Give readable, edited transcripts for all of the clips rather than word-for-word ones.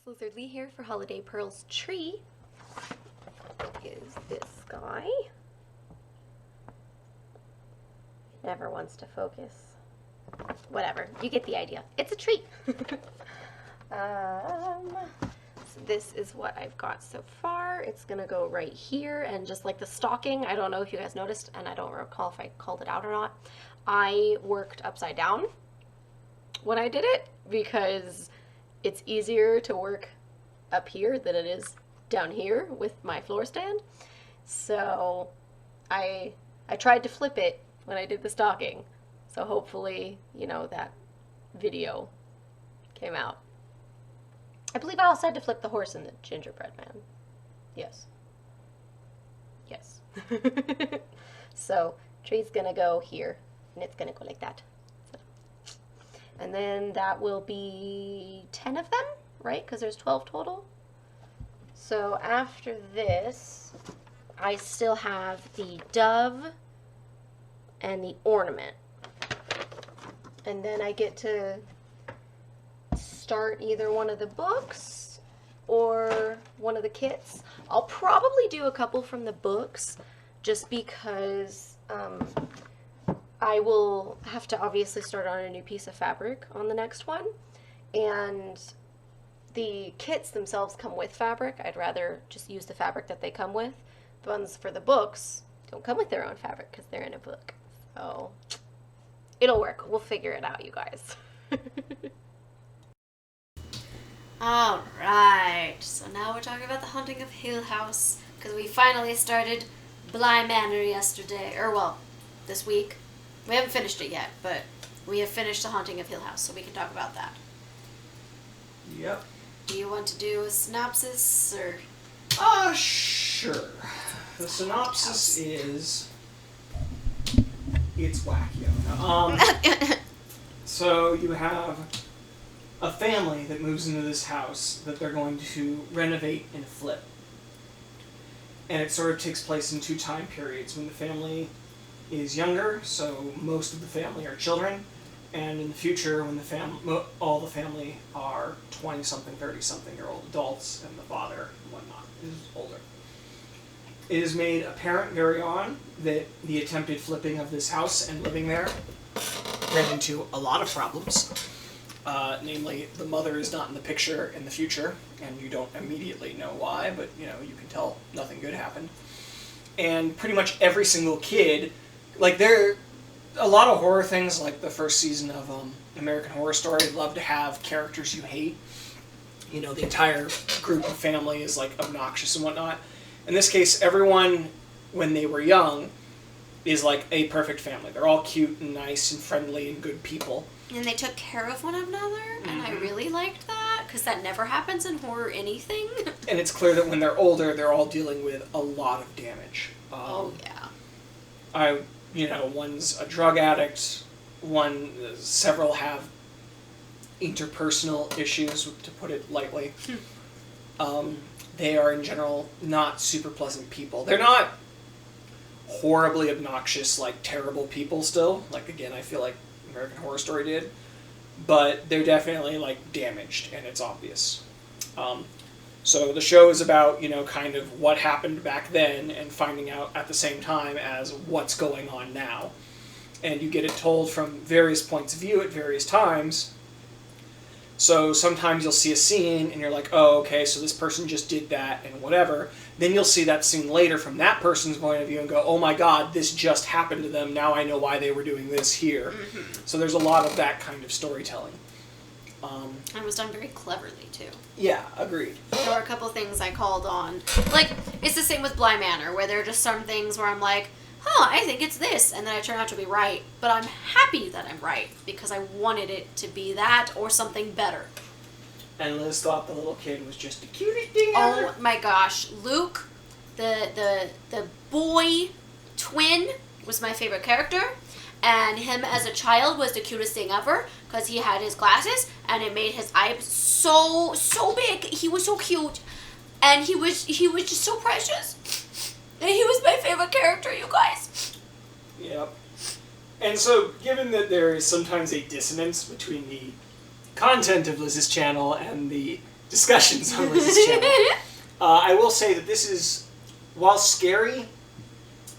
Lizardlea here for Holiday Pearl's tree. Is this guy. It never wants to focus. Whatever, you get the idea. It's a tree. So this is what I've got so far. It's gonna go right here, and just like the stocking, I don't know if you guys noticed, and I don't recall if I called it out or not, I worked upside down when I did it because it's easier to work up here than it is down here with my floor stand. So I tried to flip it when I did the stocking. So hopefully, you know, that video came out. I believe I also had to flip the horse and the gingerbread man. Yes. Yes. So tree's gonna go here, and it's gonna go like that. And then that will be 10 of them, right? Because there's 12 total. So after this, I still have the dove and the ornament. And then I get to start either one of the books or one of the kits. I'll probably do a couple from the books just because I will have to obviously start on a new piece of fabric on the next one, and the kits themselves come with fabric. I'd rather just use the fabric that they come with. The ones for the books don't come with their own fabric because they're in a book. So it'll work. We'll figure it out, you guys. Alright, so now we're talking about the Haunting of Hill House, because we finally started Bly Manor yesterday, or well, this week. We haven't finished it yet, but we have finished The Haunting of Hill House, so we can talk about that. Yep. Do you want to do a synopsis, or? Sure. The synopsis is... It's wacky. So you have a family that moves into this house that they're going to renovate and flip. And it sort of takes place in two time periods. When the family is younger, so most of the family are children, and in the future when all the family are 20-something, 30-something-year-old adults, and the father and whatnot is older. It is made apparent very on that the attempted flipping of this house and living there ran into a lot of problems. Namely, the mother is not in the picture in the future, and you don't immediately know why, but you know, you can tell nothing good happened. And pretty much every single kid, like there are a lot of horror things, like the first season of American Horror Story, love to have characters you hate. You know, the entire group of family is like obnoxious and whatnot. In this case, everyone, when they were young, is like a perfect family. They're all cute and nice and friendly and good people. And they took care of one another, and I really liked that, because that never happens in horror anything. And it's clear that when they're older, they're all dealing with a lot of damage. Oh, yeah. One's a drug addict, several have interpersonal issues, to put it lightly. They are, in general, not super pleasant people. They're not horribly obnoxious, like, terrible people still. Like, again, I feel like American Horror Story did. But they're definitely, like, damaged, and it's obvious. So the show is about, kind of what happened back then and finding out at the same time as what's going on now. And you get it told from various points of view at various times. So sometimes you'll see a scene and you're like, oh, okay, so this person just did that and whatever. Then you'll see that scene later from that person's point of view and go, oh my god, this just happened to them. Now I know why they were doing this here. Mm-hmm. So there's a lot of that kind of storytelling. And it was done very cleverly, too. Yeah, agreed. There were a couple things I called on. Like, it's the same with Bly Manor, where there are just some things where I'm like, I think it's this, and then I turn out to be right. But I'm happy that I'm right, because I wanted it to be that or something better. And Liz thought the little kid was just the cutest thing ever. Oh my gosh. Luke, the boy twin, was my favorite character. And him as a child was the cutest thing ever, because he had his glasses, and it made his eyes so big. He was so cute, and he was just so precious. And he was my favorite character, you guys. Yep. And so, given that there is sometimes a dissonance between the content of Liz's channel and the discussions on Liz's channel. I will say that this is, while scary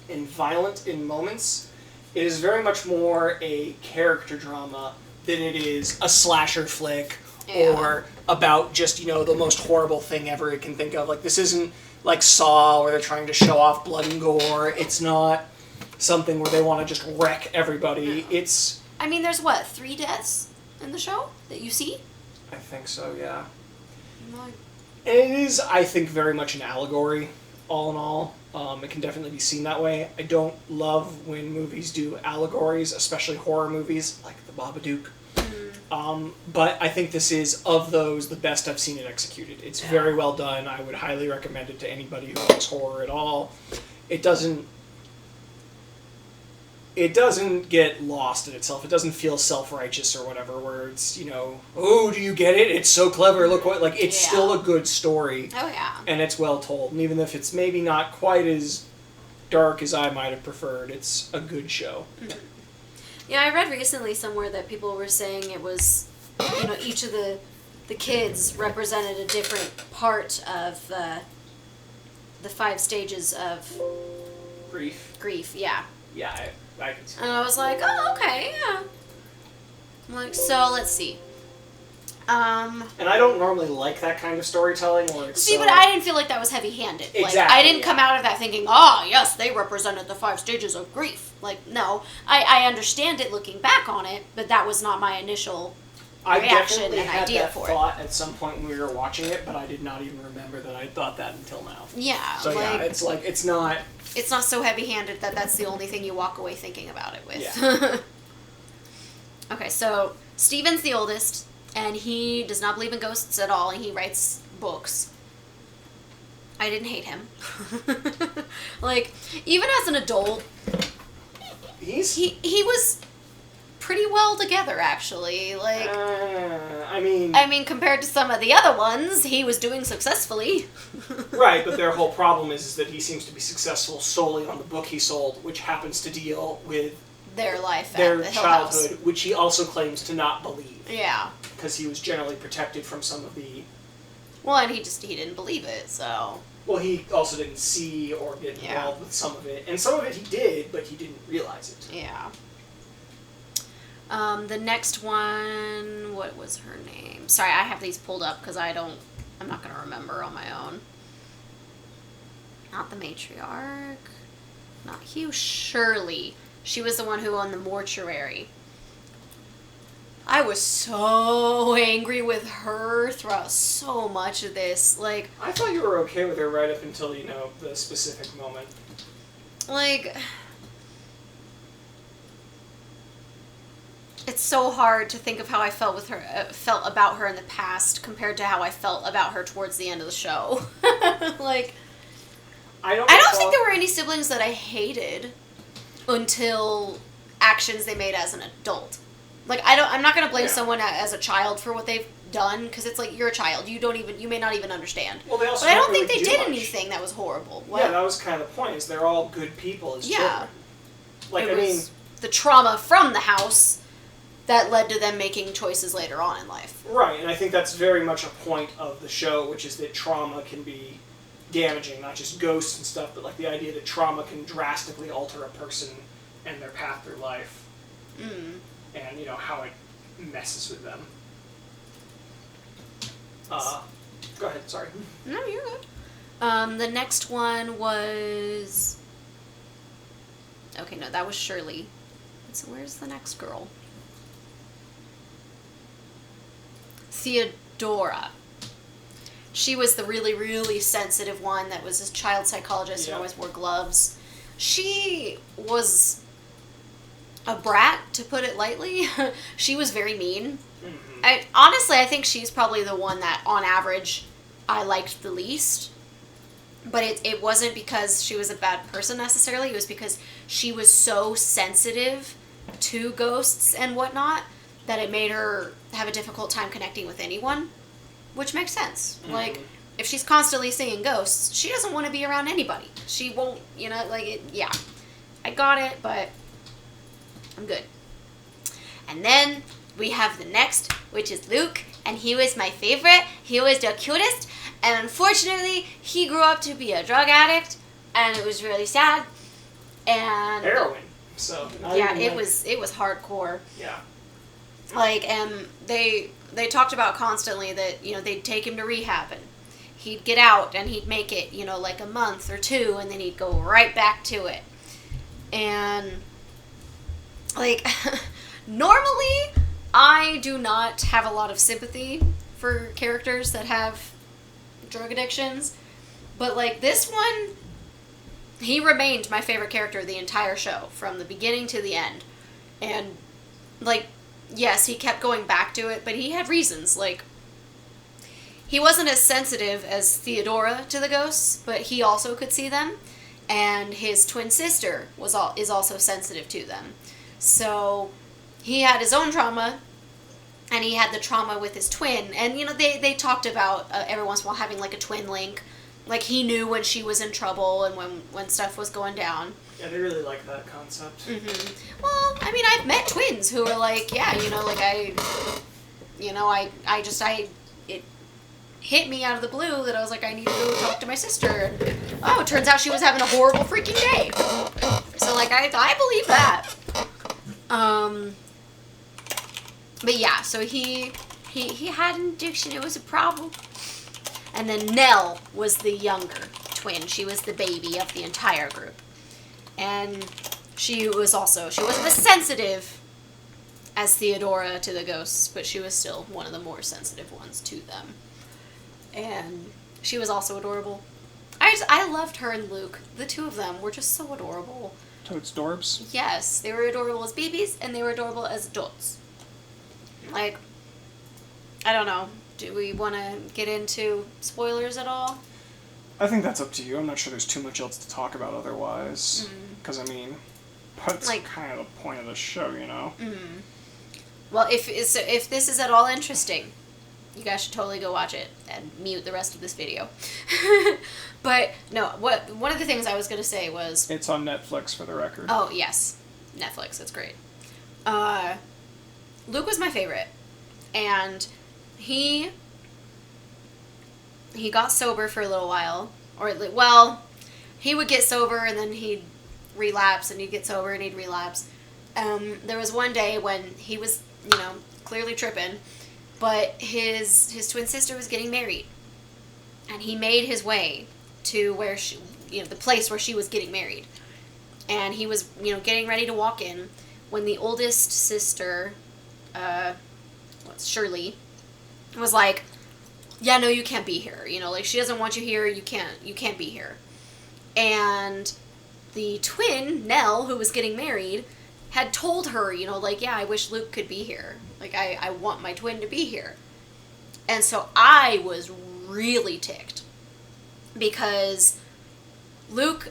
and violent in moments, it is very much more a character drama than it is a slasher flick or about just, you know, the most horrible thing ever it can think of. Like, this isn't like Saw where they're trying to show off blood and gore. It's not something where they want to just wreck everybody. It's... I mean, there's what, 3 deaths in the show that you see? I think so, yeah. Like... And it is, I think, very much an allegory, all in all. It can definitely be seen that way. I don't love when movies do allegories, especially horror movies, like The Babadook. But I think this is, of those, the best I've seen it executed. It's very well done. I would highly recommend it to anybody who likes horror at all. It doesn't get lost in itself. It doesn't feel self-righteous or whatever, where it's, you know, oh, do you get it? It's so clever. Look what... Like, it's still a good story. Oh, yeah. And it's well told. And even if it's maybe not quite as dark as I might have preferred, it's a good show. Mm-hmm. Yeah, I read recently somewhere that people were saying it was, you know, each of the kids represented a different part of the 5 stages of... Grief, yeah. Yeah, I can see that. And I was like, oh, okay, yeah. I'm like, so, let's see. And I don't normally like that kind of storytelling where it's See, but I didn't feel like that was heavy-handed. Exactly, like, I didn't come out of that thinking, oh, yes, they represented the 5 stages of grief. Like, no. I understand it looking back on it, but that was not my initial reaction and idea for it. I thought at some point when we were watching it, but I did not even remember that I thought that until now. Yeah. So, like, yeah, it's like, it's not... It's not so heavy-handed that that's the only thing you walk away thinking about it with. Yeah. Okay, so Steven's the oldest, and he does not believe in ghosts at all, and he writes books. I didn't hate him. Like, even as an adult, he was pretty well together, actually. Like, I mean, compared to some of the other ones, he was doing successfully. Right, but their whole problem is that he seems to be successful solely on the book he sold, which happens to deal with their life, their at the childhood, Hill House. which he also claims to not believe. Yeah. Because he was generally protected from some of the... Well, and he didn't believe it, so... Well, he also didn't see or get involved with some of it. And some of it he did, but he didn't realize it. Yeah. The next one, what was her name? Sorry, I have these pulled up because I'm not going to remember on my own. Not the matriarch. Not Hugh. Shirley. She was the one who owned the mortuary. I was so angry with her throughout so much of this. Like, I thought you were okay with her right up until, you know, the specific moment. Like, it's so hard to think of how I felt with her, felt about her in the past compared to how I felt about her towards the end of the show. Like, I don't think there were any siblings that I hated until actions they made as an adult. Like, I'm not going to blame someone as a child for what they've done, because it's like, you're a child. You may not even understand. Well, they also but I don't really think they did much. Anything that was horrible. What? Yeah, that was kind of the point, is they're all good people as children. Like, it was the trauma from the house that led to them making choices later on in life. Right, and I think that's very much a point of the show, which is that trauma can be damaging, not just ghosts and stuff, but like the idea that trauma can drastically alter a person and their path through life. Mm. And, you know, how it messes with them. Go ahead, sorry. No, you're good. The next one was... Okay, no, that was Shirley. So where's the next girl? Theodora. She was the really, really sensitive one that was a child psychologist and always wore gloves. She was a brat, to put it lightly. She was very mean. Mm-hmm. Honestly, I think she's probably the one that, on average, I liked the least. But it wasn't because she was a bad person necessarily. It was because she was so sensitive to ghosts and whatnot that it made her have a difficult time connecting with anyone. Which makes sense. Mm-hmm. Like, if she's constantly seeing ghosts, she doesn't want to be around anybody. She won't, you know, like, yeah. I got it, but I'm good. And then we have the next, which is Luke, and he was my favorite. He was the cutest, and unfortunately, he grew up to be a drug addict, and it was really sad. And Heroin. So yeah, it was hardcore. Yeah. Like, and they talked about constantly that, you know, they'd take him to rehab and he'd get out and he'd make it, you know, like a month or two, and then he'd go right back to it. And like normally I do not have a lot of sympathy for characters that have drug addictions, but like this one, he remained my favorite character the entire show from the beginning to the end. And like, yes, he kept going back to it, but he had reasons. Like, he wasn't as sensitive as Theodora to the ghosts, but he also could see them, and his twin sister is also sensitive to them. So he had his own trauma, and he had the trauma with his twin. And you know, they talked about every once in a while having like a twin link. Like, he knew when she was in trouble and when stuff was going down. Yeah, they really like that concept. Mm-hmm. Well, I mean, I've met twins who are like, yeah, you know, like it hit me out of the blue that I was like, I need to go talk to my sister. And, oh, it turns out she was having a horrible freaking day. So, like, I believe that. But yeah, so he had an addiction. It was a problem. And then Nell was the younger twin. She was the baby of the entire group. And she wasn't as sensitive as Theodora to the ghosts, but she was still one of the more sensitive ones to them. And she was also adorable. I loved her and Luke. The two of them were just so adorable. Totes Dorbs? Yes, they were adorable as babies, and they were adorable as adults. Like, I don't know. Do we want to get into spoilers at all? I think that's up to you. I'm not sure there's too much else to talk about otherwise. Because, I mean, that's like, kind of the point of the show, you know? Well, if this is at all interesting, you guys should totally go watch it and mute the rest of this video. But, no, one of the things I was going to say was... It's on Netflix, for the record. Oh, yes. Netflix, it's great. Luke was my favorite. And... He got sober for a little while, he would get sober and then he'd relapse, and he'd get sober and he'd relapse. There was one day when he was, you know, clearly tripping, but his twin sister was getting married, and he made his way to where she, you know, the place where she was getting married, and he was, you know, getting ready to walk in when the oldest sister, Shirley, was like, yeah, no, you can't be here. You know, like, she doesn't want you here. You can't be here. And the twin, Nell, who was getting married, had told her, you know, like, yeah, I wish Luke could be here. Like, I want my twin to be here. And so I was really ticked. Because Luke,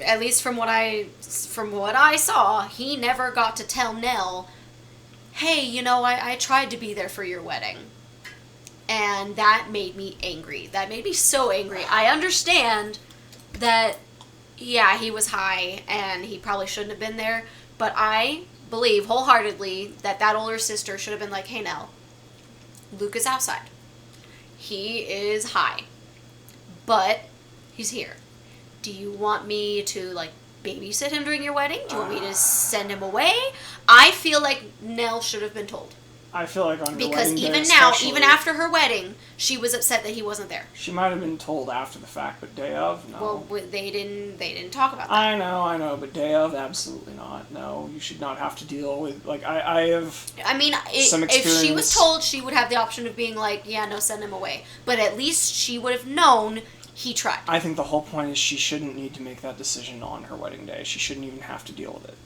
at least from what I saw, he never got to tell Nell, hey, you know, I tried to be there for your wedding. And that made me angry. That made me so angry. I understand that, yeah, he was high and he probably shouldn't have been there, but I believe wholeheartedly that older sister should have been like, hey, Nell, Luke is outside. He is high, but he's here. Do you want me to, like, babysit him during your wedding? Do you want me to send him away? I feel like Nell should have been told. I feel like on your because wedding even day, now, even after her wedding, she was upset that he wasn't there. She might have been told after the fact, but day of, no. Well, they didn't talk about that. I know, but day of, absolutely not. No, you should not have to deal with, like, I have some experience. If she was told, she would have the option of being like, yeah, no, send him away. But at least she would have known he tried. I think the whole point is she shouldn't need to make that decision on her wedding day. She shouldn't even have to deal with it.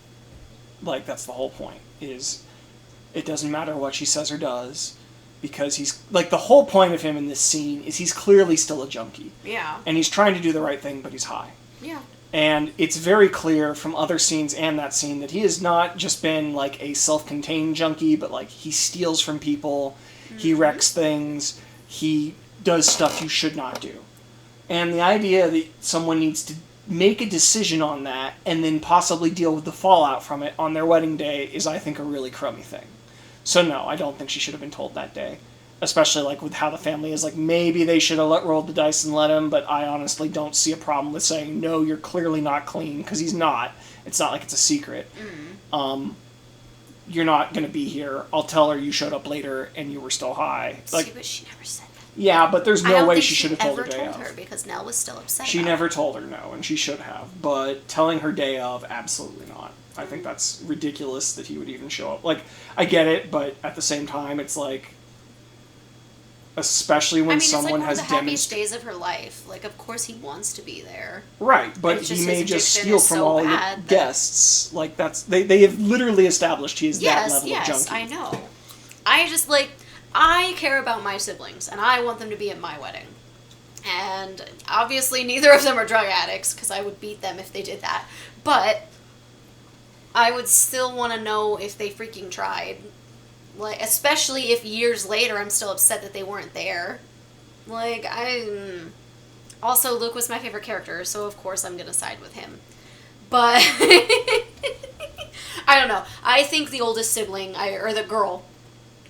Like, that's the whole point, is... It doesn't matter what she says or does, because he's... Like, the whole point of him in this scene is he's clearly still a junkie. Yeah. And he's trying to do the right thing, but he's high. Yeah. And it's very clear from other scenes and that scene that he has not just been, like, a self-contained junkie, but, like, he steals from people, he wrecks things, he does stuff you should not do. And the idea that someone needs to make a decision on that and then possibly deal with the fallout from it on their wedding day is, I think, a really crummy thing. So no, I don't think she should have been told that day. especially like with how the family is. Like maybe they should have rolled the dice and let him, but I honestly don't see a problem with saying no. You're clearly not clean because he's not. It's not like it's a secret. You're not going to be here. I'll tell her you showed up later and you were still high. Like, see, but she never said that. Yeah, but there's no way she should have told her day told of. her because Nell was still upset. She never told her no, and she should have. But telling her day of, absolutely not. I think that's ridiculous that he would even show up. Like, I get it, but at the same time, it's like, especially when someone has it's like one of the happiest days of her life. Like, of course he wants to be there. Right, but he may just steal from all your guests. Like, that's they have literally established he is that level of junkie. Yes, I know. I just, like, I care about my siblings, and I want them to be at my wedding. And obviously neither of them are drug addicts, because I would beat them if they did that. But I would still want to know if they freaking tried. Like, especially if years later I'm still upset that they weren't there. Like, Also, Luke was my favorite character, so of course I'm gonna side with him. But I don't know. I think the oldest sibling, the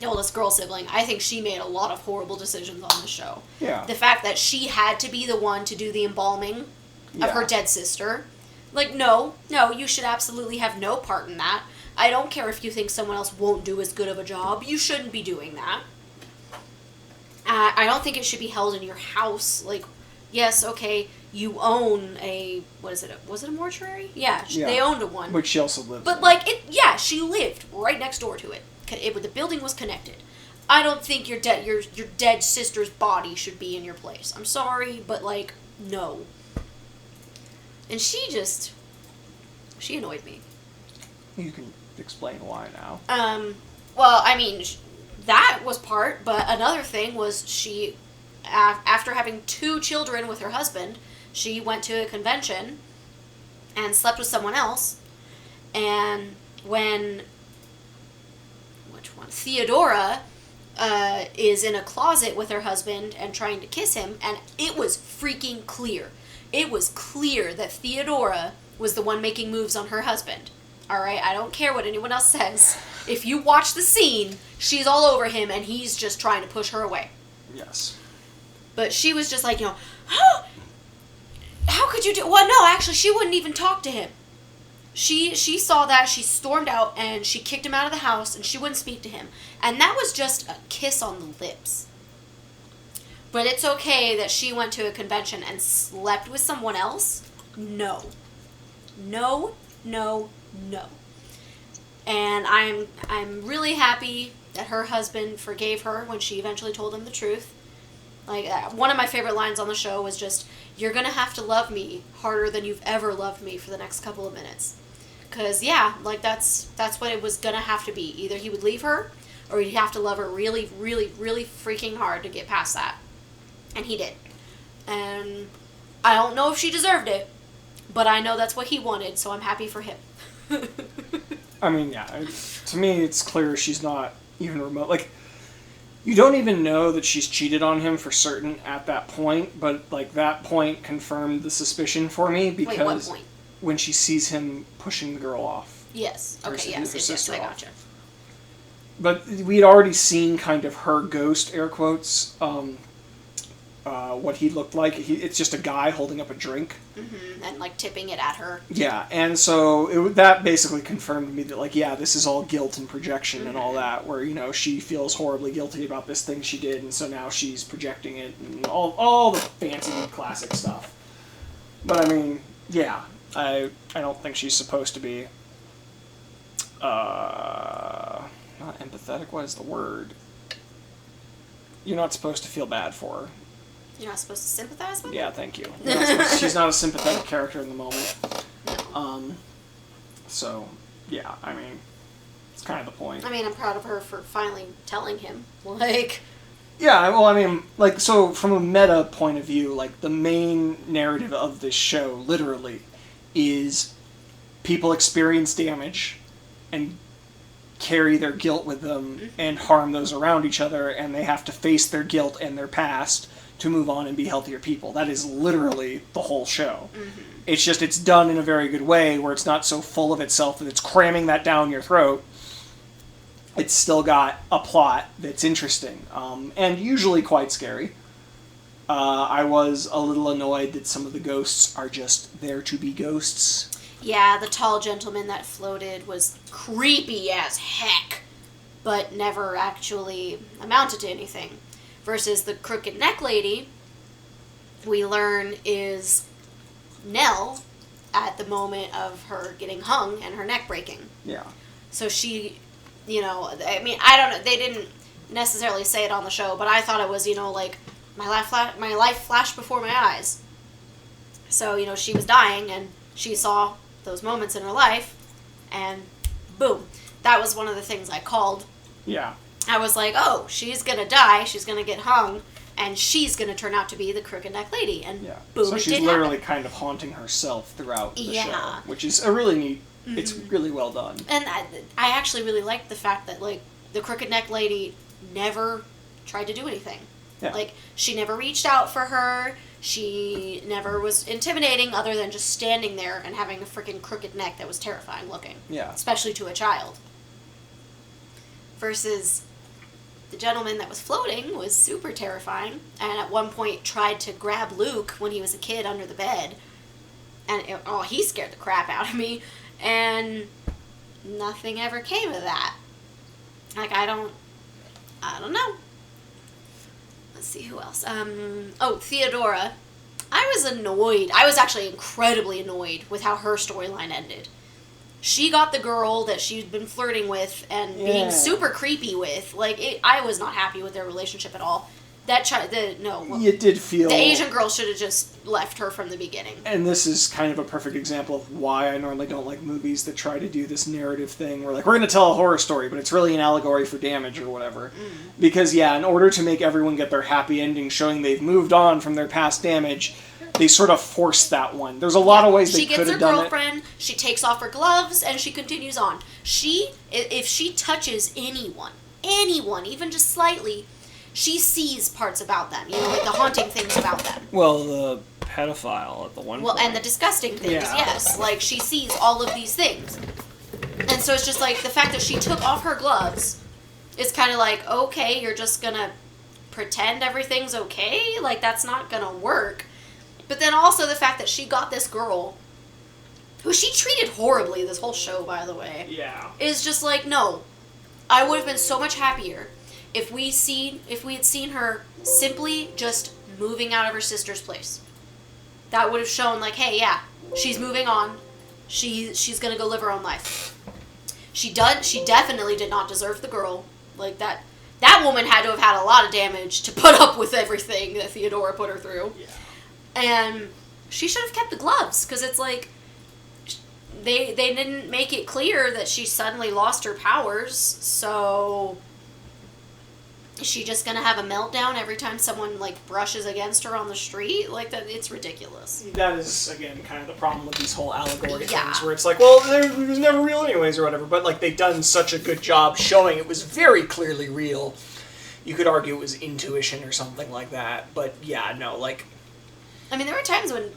oldest girl sibling, I think she made a lot of horrible decisions on the show. Yeah. The fact that she had to be the one to do the embalming of her dead sister. Like, no, you should absolutely have no part in that. I don't care if you think someone else won't do as good of a job. You shouldn't be doing that. I don't think it should be held in your house. Like, yes, okay, you own a, was it a mortuary? Yeah, they owned one. Which she also lived But, in. like, she lived right next door to it. The building was connected. I don't think your dead sister's body should be in your place. I'm sorry, but, like, no. And she annoyed me. You can explain why now. Well, I mean, that was part, but another thing was she, after having 2 children with her husband, she went to a convention and slept with someone else, and when Theodora is in a closet with her husband and trying to kiss him, and it was freaking clear. It was clear that Theodora was the one making moves on her husband. Alright, I don't care what anyone else says. If you watch the scene, she's all over him and he's just trying to push her away. Yes. But she was just like, how could you do... Well, no, actually, she wouldn't even talk to him. She saw that, she stormed out, and she kicked him out of the house, and she wouldn't speak to him. And that was just a kiss on the lips. But it's okay that she went to a convention and slept with someone else? No. No, no, no. And I'm really happy that her husband forgave her when she eventually told him the truth. Like, one of my favorite lines on the show was just, "You're gonna have to love me harder than you've ever loved me for the next couple of minutes." Because, like, that's what it was gonna have to be. Either he would leave her, or he'd have to love her really, really, really freaking hard to get past that. And he did. And I don't know if she deserved it, but I know that's what he wanted, so I'm happy for him. I mean, to me, it's clear she's not even remote. Like, you don't even know that she's cheated on him for certain at that point, but, like, that point confirmed the suspicion for me because... Wait, what point? When she sees him pushing the girl off. Yes. Okay, yes, I gotcha. But we'd already seen kind of her ghost, air quotes, what he looked like. It's just a guy holding up a drink. Mm-hmm. And, like, tipping it at her. Yeah, and so that basically confirmed to me that, like, this is all guilt and projection and all that, where, she feels horribly guilty about this thing she did, and so now she's projecting it, and all the fancy classic stuff. But, I mean, I don't think she's supposed to be, not empathetic, what is the word? You're not supposed to feel bad for her. You're not supposed to sympathize with her? Yeah, thank you. She's not a sympathetic character in the moment. So, I mean, it's kind of the point. I mean, I'm proud of her for finally telling him. Like... Yeah, well, I mean, like, so from a meta point of view, like, the main narrative of this show, literally, is people experience damage and carry their guilt with them and harm those around each other, and they have to face their guilt and their past to move on and be healthier people. That is literally the whole show. Mm-hmm. It's just, it's done in a very good way where it's not so full of itself that it's cramming that down your throat. it's still got a plot that's interesting, and usually quite scary. I was a little annoyed that some of the ghosts are just there to be ghosts. Yeah, the tall gentleman that floated was creepy as heck, but never actually amounted to anything. Versus the crooked neck lady, we learn is Nell at the moment of her getting hung and her neck breaking. Yeah. So she, I mean, I don't know, they didn't necessarily say it on the show, but I thought it was, like, my life flashed before my eyes. So, she was dying, and she saw those moments in her life, and boom. That was one of the things I called. Yeah. I was like, oh, she's gonna die, she's gonna get hung, and she's gonna turn out to be the crooked neck lady, and boom, so it she's did literally happen. kind of haunting herself throughout the Yeah. show, which is a really neat, it's really well done. And I actually really liked the fact that, like, the crooked neck lady never tried to do anything. Yeah. Like, she never reached out for her. She never was intimidating other than just standing there and having a freaking crooked neck that was terrifying looking. Yeah. Especially to a child. Versus the gentleman that was floating was super terrifying and at one point tried to grab Luke when he was a kid under the bed. And, he scared the crap out of me. And nothing ever came of that. Like, I don't know. Let's see who else. Theodora. I was annoyed. I was actually incredibly annoyed with how her storyline ended. She got the girl that she'd been flirting with and being super creepy with. Like, I was not happy with their relationship at all. It did feel... The Asian girl should have just left her from the beginning. And this is kind of a perfect example of why I normally don't like movies that try to do this narrative thing where, like, we're going to tell a horror story, but it's really an allegory for damage or whatever. Because, in order to make everyone get their happy ending showing they've moved on from their past damage, they sort of force that one. There's a lot of ways they could have done it. She gets her girlfriend, she takes off her gloves, and she continues on. If she touches anyone, even just slightly... She sees parts about them, like the haunting things about them. Well, the pedophile at the one point. And the disgusting things, yes. Like, she sees all of these things. And so it's just like, the fact that she took off her gloves is kind of like, okay, you're just gonna pretend everything's okay? Like, that's not gonna work. But then also the fact that she got this girl, who she treated horribly this whole show, by the way. Yeah. Is just like, no. I would have been so much happier if we had seen her simply just moving out of her sister's place. That would have shown, like, hey, yeah, she's moving on. She's gonna go live her own life. She definitely did not deserve the girl. Like, that woman had to have had a lot of damage to put up with everything that Theodora put her through. Yeah. And she should have kept the gloves, because it's like, they didn't make it clear that she suddenly lost her powers, so... Is she just gonna have a meltdown every time someone, like, brushes against her on the street? Like, that, it's ridiculous. That is, again, kind of the problem with these whole allegory Yeah. things, where it's like, well, it was never real anyways, or whatever, but, like, they've done such a good job showing it was very clearly real. You could argue it was intuition or something like that, but, yeah, no, like... I mean, there were times when,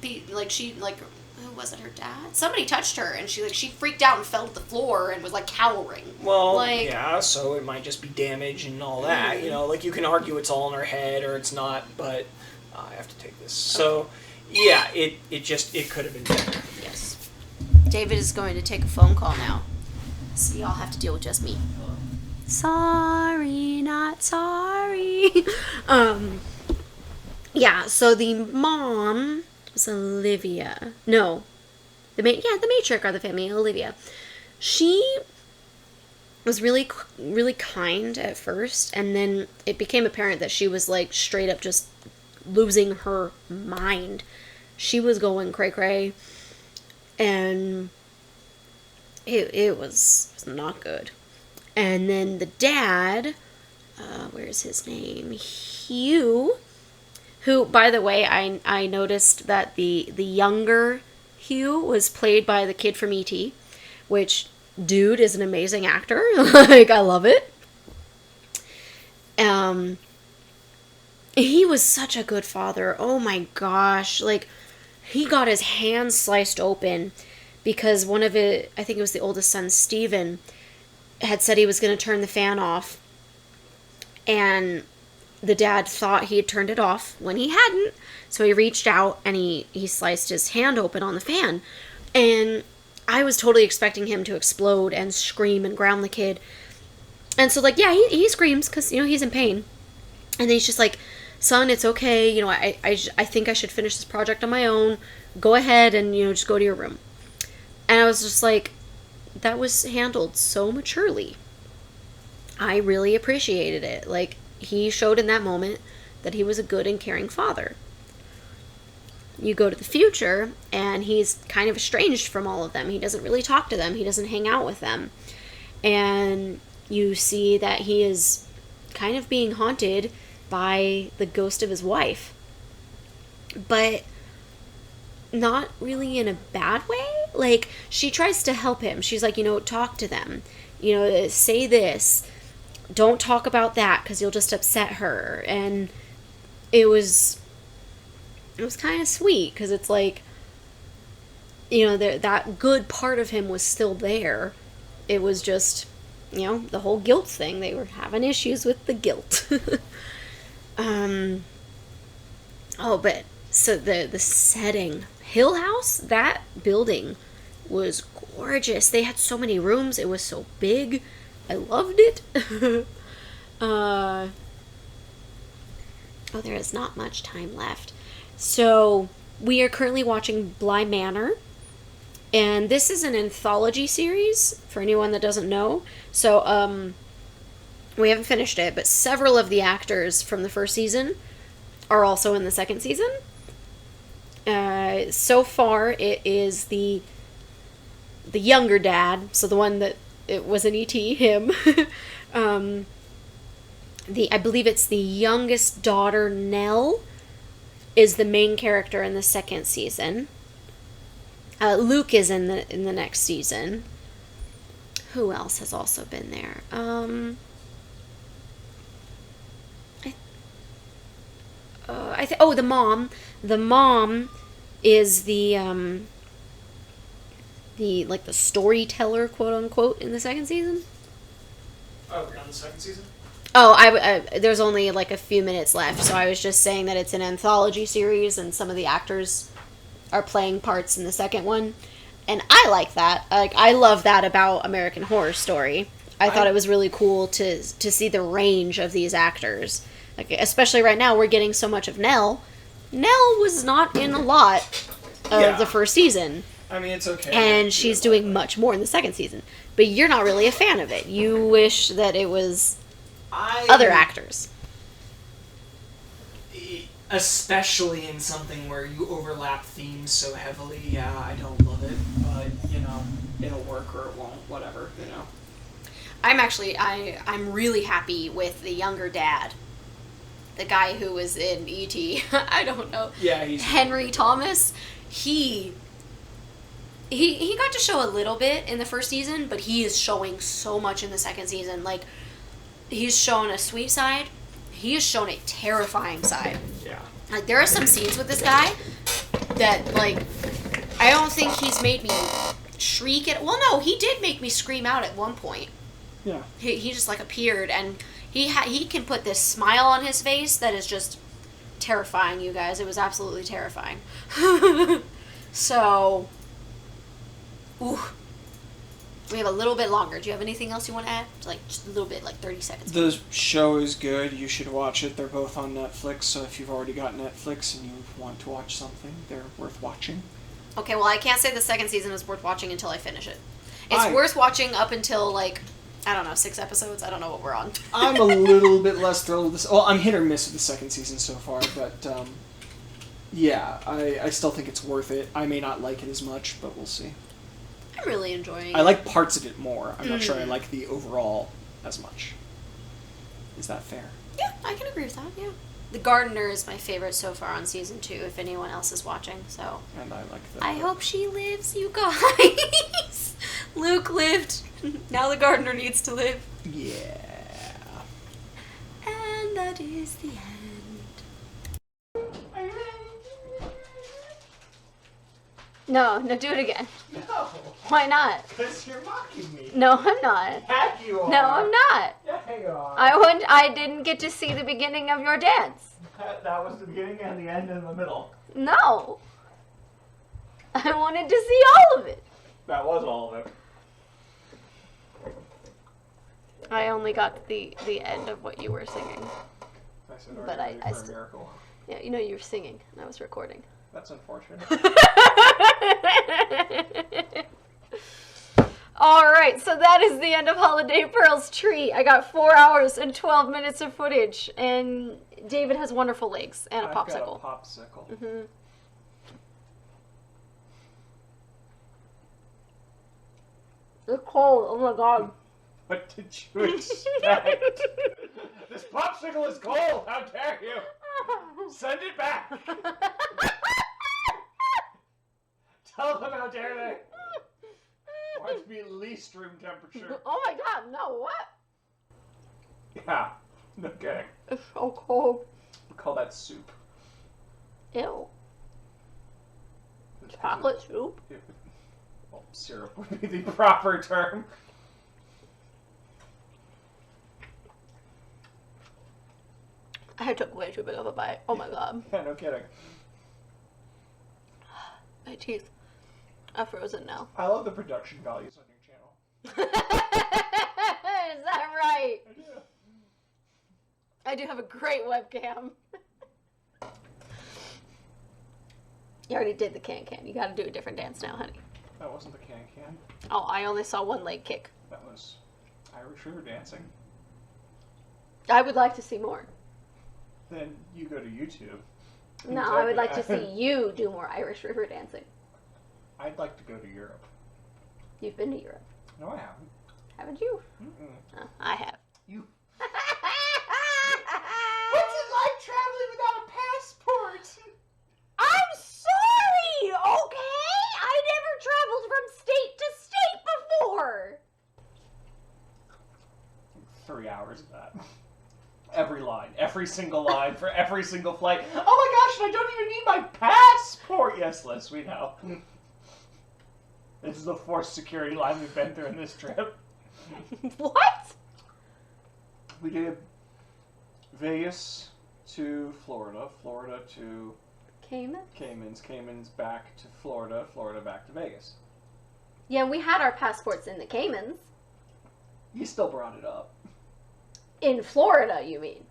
who was it, her dad? Somebody touched her, and she freaked out and fell to the floor and was, like, cowering. Well, like, yeah, so it might just be damage and all that, like, you can argue it's all in her head or it's not, but I have to take this. So, yeah, it could have been better. Yes. David is going to take a phone call now, so y'all have to deal with just me. Sorry, not sorry. Yeah, so the mom was Olivia. No. The matriarch of the family, Olivia. She was really, really kind at first, and then it became apparent that she was, like, straight up just losing her mind. She was going cray-cray, and it was not good. And then the dad, where's his name? Hugh, who, by the way, I noticed that the younger Hugh was played by the kid from E.T., which, dude, is an amazing actor. Like, I love it. He was such a good father. Oh my gosh. Like, he got his hands sliced open because one of it, I think it was the oldest son, Stephen, had said he was going to turn the fan off, and the dad thought he had turned it off when he hadn't. So he reached out and he sliced his hand open on the fan. And I was totally expecting him to explode and scream and ground the kid. And so, like, yeah, he screams because, you know, he's in pain. And then he's just like, son, it's okay. You know, I think I should finish this project on my own. Go ahead and, you know, just go to your room. And I was just like, that was handled so maturely. I really appreciated it. Like, he showed in that moment that he was a good and caring father. You go to the future, and he's kind of estranged from all of them. He doesn't really talk to them. He doesn't hang out with them. And you see that he is kind of being haunted by the ghost of his wife. But not really in a bad way. Like, she tries to help him. She's like, you know, talk to them. You know, say this. Don't talk about that because you'll just upset her. And it was kind of sweet because it's like, you know, that good part of him was still there. It was just, you know, the whole guilt thing. They were having issues with the guilt. But so the setting, Hill House, that building was gorgeous. They had so many rooms. It was so big. I loved it. There is not much time left. So we are currently watching Bly Manor, and this is an anthology series for anyone that doesn't know. So we haven't finished it, but several of the actors from the first season are also in the second season. So far, it is the younger dad, so the one that it was an E.T., him. I believe it's the youngest daughter, Nell, is the main character in the second season. Luke is in the next season. Who else has also been there? The mom. The mom is the storyteller, quote unquote, in the second season. Oh, we're on the second season? Oh, there's only like a few minutes left, so I was just saying that it's an anthology series, and some of the actors are playing parts in the second one, and I like that. Like, I love that about American Horror Story. I thought it was really cool to see the range of these actors. Like, especially right now, we're getting so much of Nell. Nell was not in a lot of the first season. I mean, it's okay. And she's doing much more in the second season. But you're not really a fan of it. You wish that it was other actors. Especially in something where you overlap themes so heavily, yeah, I don't love it. But, you know, it'll work or it won't, whatever, you know. I'm really happy with the younger dad. The guy who was in E.T. I don't know. Yeah, he's Henry Thomas. He got to show a little bit in the first season, but he is showing so much in the second season. Like, he's shown a sweet side. He has shown a terrifying side. Yeah. Like, there are some scenes with this guy that, like, I don't think he's made me shriek at... Well, no, he did make me scream out at one point. Yeah. He just, like, appeared, and he can put this smile on his face that is just terrifying, you guys. It was absolutely terrifying. So... Ooh. We have a little bit longer. Do you have anything else you want to add? Like, just a little bit, like 30 seconds. The show is good. You should watch it. They're both on Netflix, so if you've already got Netflix and you want to watch something, they're worth watching. Okay, well, I can't say the second season is worth watching until I finish it. It's worth watching up until, like, I don't know, 6 episodes? I don't know what we're on. I'm a little bit less thrilled with this. Well, I'm hit or miss with the second season so far, but, yeah, I still think it's worth it. I may not like it as much, but we'll see. I'm really enjoying it. I like parts of it more. I'm not sure I like the overall as much. Is that fair? Yeah, I can agree with that, yeah. The Gardener is my favorite so far on season 2, if anyone else is watching, so... And I like that. I hope she lives, you guys! Luke lived. Now the Gardener needs to live. Yeah. And that is the end. No, do it again. No. Why not? Because you're mocking me. No, I'm not. Yeah, you are. No, I'm not. Yeah, you are. I didn't get to see the beginning of your dance. That was the beginning and the end and the middle. No. I wanted to see all of it. That was all of it. I only got the end of what you were singing. I said, But I I for a still- miracle. Yeah, you know you were singing, and I was recording. That's unfortunate. Alright, so that is the end of Holiday Pearl's tree. I got 4 hours and 12 minutes of footage, and David has wonderful legs and a I've popsicle. got a popsicle. Mm-hmm. It's cold, oh my god. What did you expect? This popsicle is cold! How dare you! Send it back! Tell them how dare they! Want it to be at least room temperature. Oh my god, no, what? Yeah, no kidding. It's so cold. We call that soup. Ew. Chocolate soup? Well, syrup would be the proper term. I took way too big of a bite. Oh my god. Yeah, no kidding. My teeth are frozen now. I love the production values on your channel. Is that right? I do. I do have a great webcam. You already did the can-can. You gotta do a different dance now, honey. That wasn't the can-can. Oh, I only saw one leg kick. That was Irish river dancing. I would like to see more. Then you go to YouTube. No, I would like to see you do more Irish river dancing. I'd like to go to Europe. You've been to Europe. No, I haven't. Haven't you? Mm-mm. Oh, I have. You. What's it like traveling without a passport? I'm sorry, okay? I never traveled from state to state before. 3 hours of that. Every line, every single line for every single flight. Oh my gosh, and I don't even need my passport. Yes, Liz, we know. This is the forced security line we've been through in this trip. What? We did Vegas to Florida, Florida to Cayman? Caymans back to Florida, Florida back to Vegas. Yeah, we had our passports in the Caymans. You still brought it up. In Florida, you mean?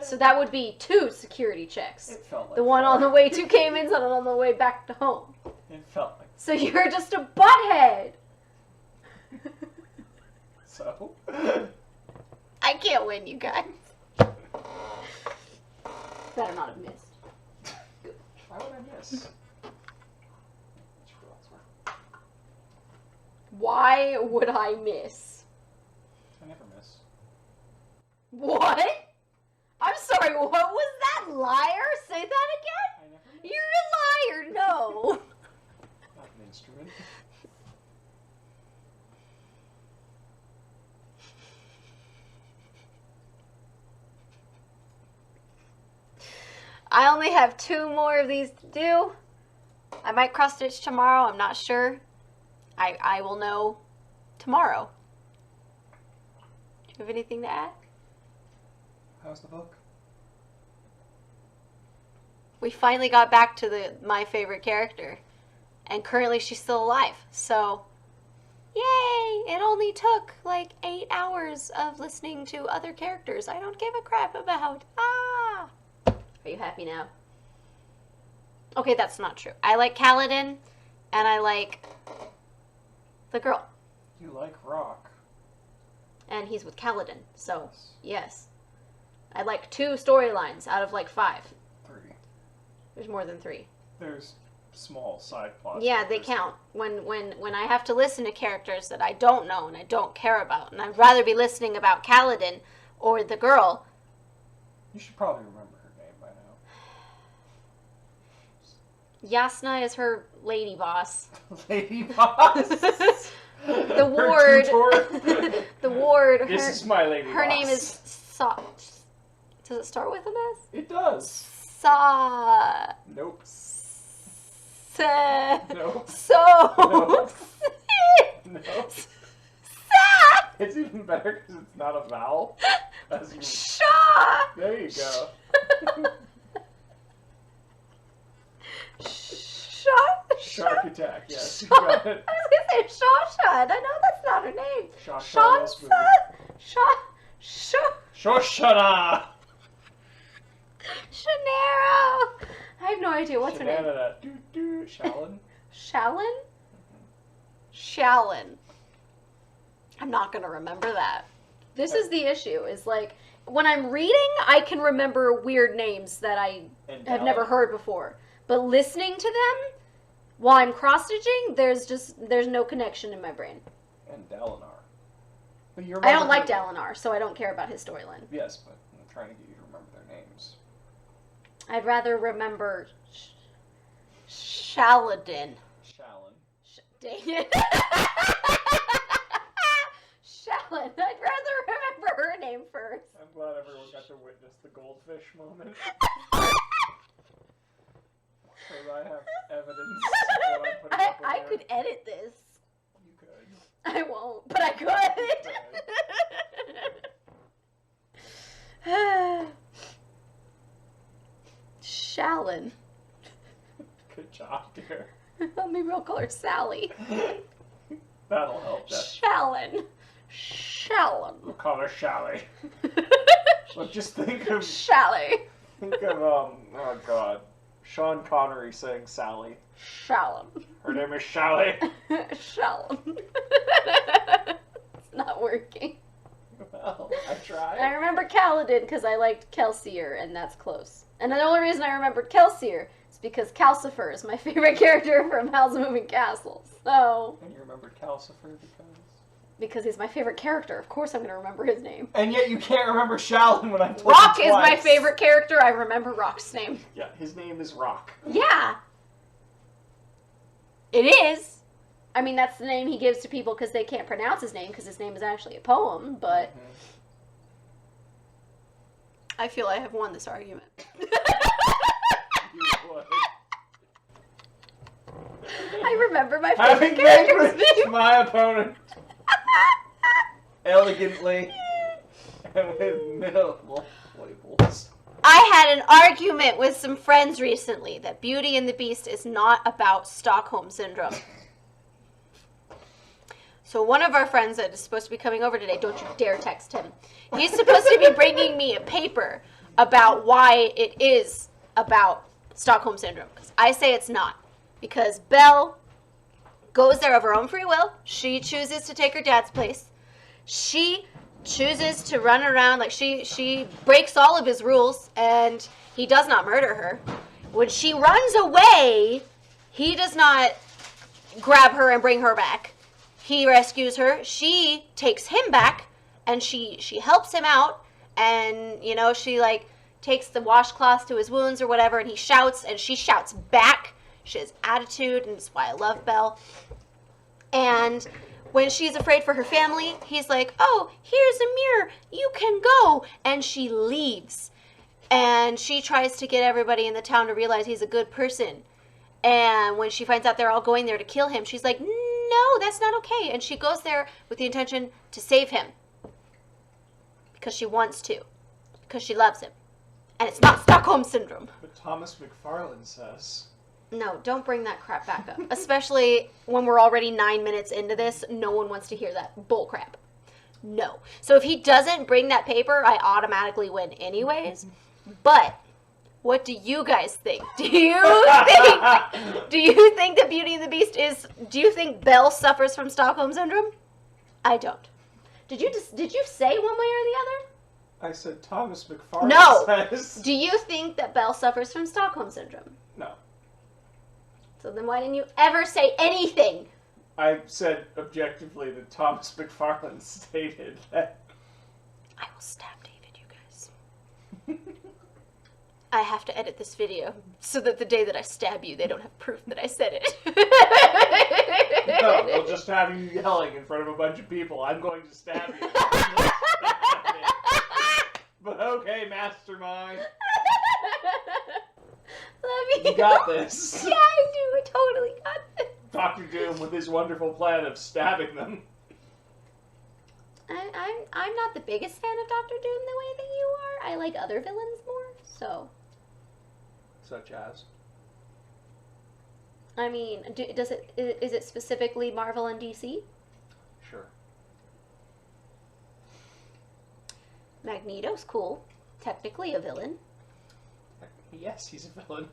So that would be 2 security checks. It felt like The one on the 4. way to Caymans and on the way back to home. It felt like So you're just a butthead. so. I can't win, you guys. Better not have missed. Why would I miss? Why would I miss? I never miss. What? I'm sorry, what was that, liar? Say that again? I never miss. You're a liar, no. Not an instrument. I only have 2 more of these to do. I might cross stitch tomorrow, I'm not sure. I will know tomorrow. Do you have anything to add? How's the book? We finally got back to my favorite character. And currently she's still alive. So, yay! It only took like 8 hours of listening to other characters I don't give a crap about. Ah! Are you happy now? Okay, that's not true. I like Kaladin, and I like the girl. You like rock. And he's with Kaladin, so yes. I like 2 storylines out of like 5. 3. There's more than 3. There's small side plots. Yeah, they count. When I have to listen to characters that I don't know and I don't care about, and I'd rather be listening about Kaladin or the girl. You should probably remember her name by now. Yasna is her lady boss. Lady Boss. The ward. The ward. This is my lady Her boss. name is Sa. Does it start with an S? It does. Sa. Nope. No. So. No. No. Sad. It's even better because it's not a vowel. As you... Shaw. There you go. Shark attack, yes. You got it. I was gonna say Shawshad. I know that's not her name. Shawshad. Shoshana. Shanero. I have no idea. What's her name? Shallon. Shallon? Shallon. I'm not gonna remember that. This is the issue, is like, when I'm reading, I can remember weird names that I have never heard before. But listening to them, while I'm cross-stitching, there's no connection in my brain. And Dalinar. But I don't like Dalinar, so I don't care about his storyline. Yes, but I'm trying to get you to remember their names. I'd rather remember Shaladin. Shallon. Dang it. Shallon. I'd rather remember her name first. I'm glad everyone got to witness the goldfish moment. Because I have evidence that I'm putting up with I there. could edit this. You could. I won't, but I could. Shallon. Good job, dear. Maybe I'll call her Sally. That'll help. Shallon. Shallon. We'll call her Shally. Look, just think of... Shally. Think of, oh god. Sean Connery saying Sally. Shallon. Her name is Shally. Shallon. It's not working. Well, I tried. I remember Kaladin because I liked Kelsier, and that's close. And the only reason I remembered Kelsier is because Calcifer is my favorite character from Howl's Moving Castle. So. And you remembered Calcifer because he's my favorite character. Of course I'm going to remember his name. And yet you can't remember Shallon when I told Rock you is twice. my favorite character. I remember Rock's name. Yeah, his name is Rock. Yeah. It is. I mean, that's the name he gives to people because they can't pronounce his name because his name is actually a poem, but... I feel I have won this argument. You would. I remember my Having favorite character's vanquished name. my opponent elegantly and with minimal labels. I had an argument with some friends recently that Beauty and the Beast is not about Stockholm Syndrome. So one of our friends that is supposed to be coming over today, don't you dare text him. He's supposed to be bringing me a paper about why it is about Stockholm Syndrome. Because I say it's not. Because Belle goes there of her own free will. She chooses to take her dad's place. She chooses to run around, like she breaks all of his rules, and he does not murder her. When she runs away, he does not grab her and bring her back. He rescues her. She takes him back, and she helps him out, and, you know, she, like, takes the washcloths to his wounds or whatever, and he shouts, and she shouts back. She has attitude, and that's why I love Belle. And when she's afraid for her family, he's like, oh, here's a mirror. You can go. And she leaves. And she tries to get everybody in the town to realize he's a good person. And when she finds out they're all going there to kill him, she's like, no, that's not okay. And she goes there with the intention to save him. Because she wants to. Because she loves him. And it's not Stockholm Syndrome. But Thomas McFarlane says... No, don't bring that crap back up. Especially when we're already 9 minutes into this. No one wants to hear that bull crap. No. So if he doesn't bring that paper, I automatically win anyways. But what do you guys think? Do you think that Beauty and the Beast is... Do you think Belle suffers from Stockholm Syndrome? I don't. Did you say one way or the other? I said Thomas McFarlane says... Do you think that Belle suffers from Stockholm Syndrome? No. So then why didn't you ever say anything? I said objectively that Thomas McFarlane stated that... I will stab David, you guys. I have to edit this video so that the day that I stab you, they don't have proof that I said it. No, they'll just have you yelling in front of a bunch of people. I'm going to stab you. But okay, mastermind. Let me. You got this. Yeah, I do. I totally got this. Dr. Doom with his wonderful plan of stabbing them. I'm not the biggest fan of Doctor Doom the way that you are. I like other villains more. So. Such as? I mean, is it specifically Marvel and DC? Sure. Magneto's cool. Technically a villain. Yes, he's a villain.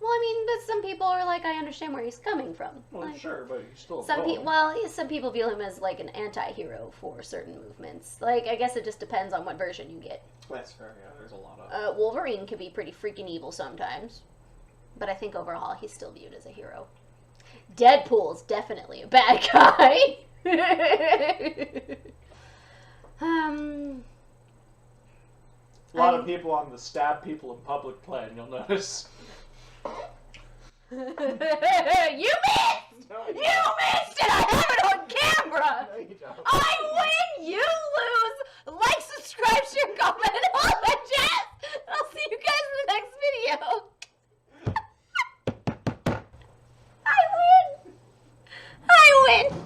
Well, I mean, but some people are like, I understand where he's coming from. Well, Like, sure, but he's still a some villain. some people view him as like an anti-hero for certain movements. Like, I guess it just depends on what version you get. That's fair, yeah, there's a lot of... Wolverine can be pretty freaking evil sometimes, but I think overall he's still viewed as a hero. Deadpool's definitely a bad guy. A lot of people on the stab people in public plan, you'll notice. You missed! No, You missed it! I have it on camera! No, you don't. I win! You lose! Like, subscribe, share, comment, and all that jazz! I'll see you guys in the next video! I win! I win!